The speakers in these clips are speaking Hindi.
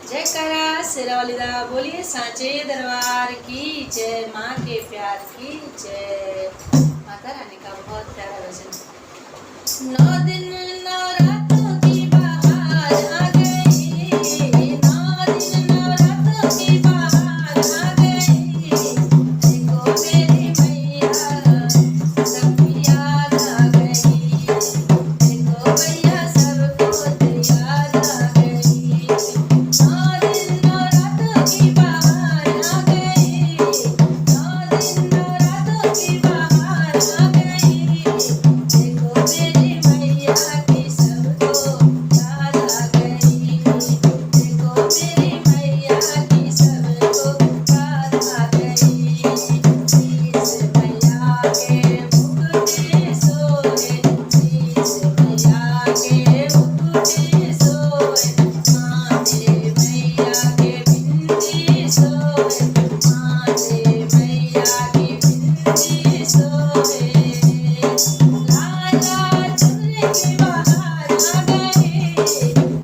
जयकारा शेरावालीदा बोलिए सांचे दरबार की जय। माँ के प्यार की जय। माता रानी का बहुत प्यारा भजन। 9 दिन नवरात्रों की बहार आ गई, 9 दिन नवरात्रों की बहार आ गई। देखो मेरी मैया सबकी याद आ गई, देखो मैया सबको याद आ गई। 9 दिन नवरात्रों की बहार आ गई, 9 दिन नवरात्रों की बहार आ गई। देखो मेरी मैया की सबको याद आ गई, देखो मेरी मैया की सबको याद आ गई। शीश मैया के मुकुट सोए, शीश मैया के मुकुट सोए, माँ तेरे मैया के बिंदी सोए, माँ तेरे मैया की बिंदी सोए। लाल लाल चुनरी की बहार आ गई,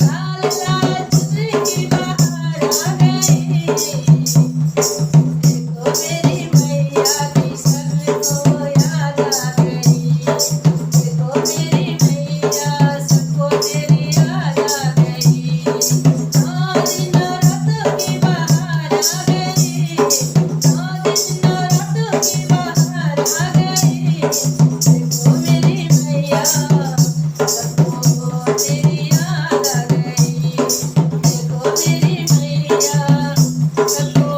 लाल लाल चुनरी की बहार आ गई। देखो मेरी मैया की सबको याद आ गई, देखो मेरी मैया सबको तेरी याद आ गई। 9 दिन नवरात्रों की बहार आ गई, 9 दिन नवरात्रों की बहार आ गई। देखो मेरी मैया सबको तेरी याद आ गई, देखो मेरी मैया सबको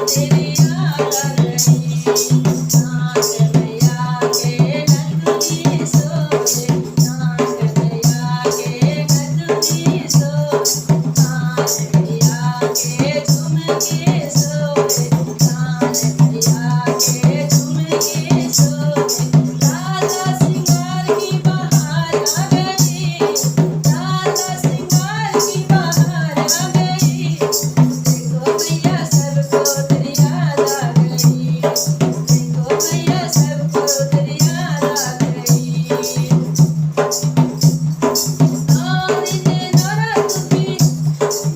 तेरी याद आ गई। नाच मैया के नंदनी सोए, नाच मैया के नंदनी सोए, नाच मैया के झुमके सोए, नाच मैया के झुमके सोए। लाला सिंगार की बहार आ गई, लाला सिंगार की बहार आ गई। देखो मैया सबको तेरी याद आ गई, देखो मैया सबको तेरी याद आ गई। 9 दिन नवरात्रों की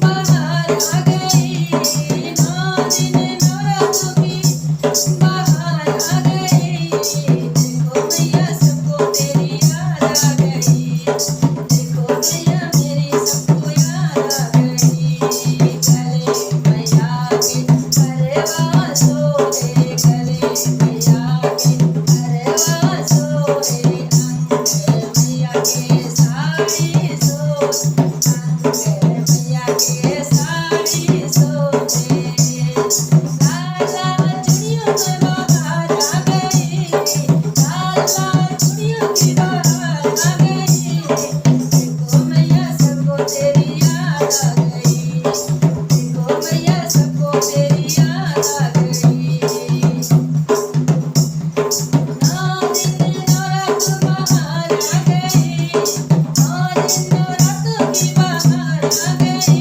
बहार आ गई, 9 दिन नवरात्रों की बहार आ गई। देखो मैया सबको तेरी याद आ गई, देखो मैया मेरी सबको याद आ गई। गले मैया के करवा सोए, गले मैया के करवा सोए, अंग मैया के साड़ी सोए, अंग मैया के साड़ी सोए। लाल लाल चूड़ियों की बहार आ गई, लाल लाल चूड़ियों की बहार आ गई। देखो मैया सबको तेरी याद आ गई, देखो मैया सबको तेरी याद आ गई। 9 दिन नवरात्रों बहार आ गई, 9 दिन नवरात्रों की बहार आ गई।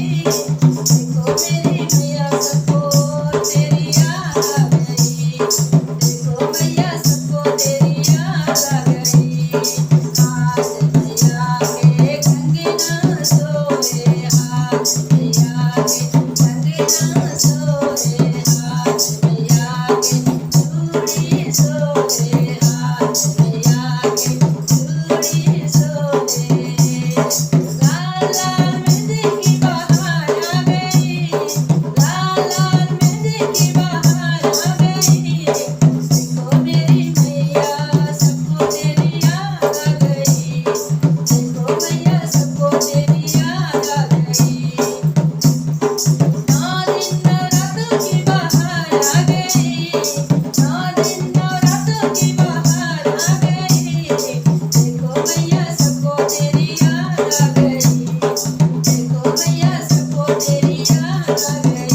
देखो मेरी मैया सबको तेरी याद आ गई, देखो मैया सबको तेरी याद आ गई। हाथ मैया के कंगना सोए, हाथ मैया के कंगना सोए, हाथ मैया के चूड़ी सोए, हाथ मैया के चूड़ी सोए। लाल लाल मेहंदी की बहार आ गई, लाल लाल मेहंदी की बहार आ गई। देखो मेरी मैया सबको तेरी याद आ गई, देखो मैया सबको तेरी याद आ गई। 9 दिन नवरात्रों की बहार आ गई, 9 दिन नवरात्रों की बहार आ गई। देखो मैया सबको तेरी याद आ गई, देखो मैया सबको तेरी याद आ गई।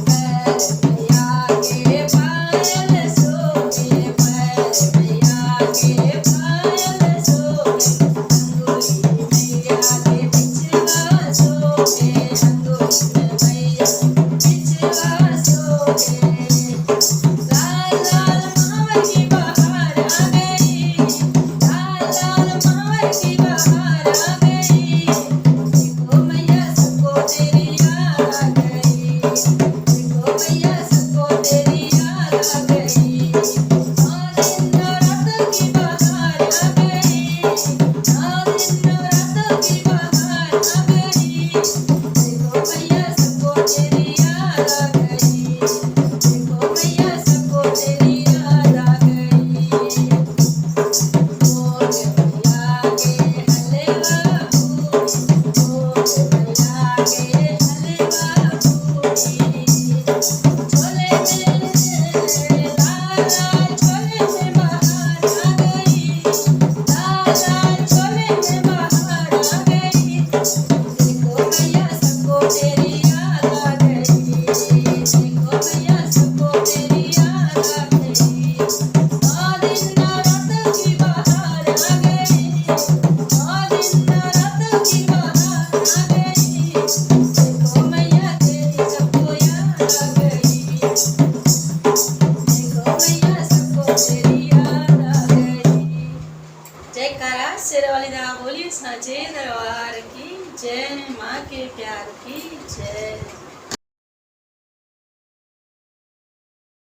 पैर मैया के पायल सोए, पैर मैया के पायल सोए, अंगूरी मैया के बिछवा सोए, अंगूरी मैया बिछवा सोए। लाल लाल मावर की बहार आ गई, लाल लाल मावर की बहार आ गई। देखो आ गई, देखो मैया तेरी सबको याद आ गई, देखो मैया सबको तेरी याद आ गई। जयकारा शेरावाली दा बोलिए साचे दरबार की जय, माँ के प्यार की जय।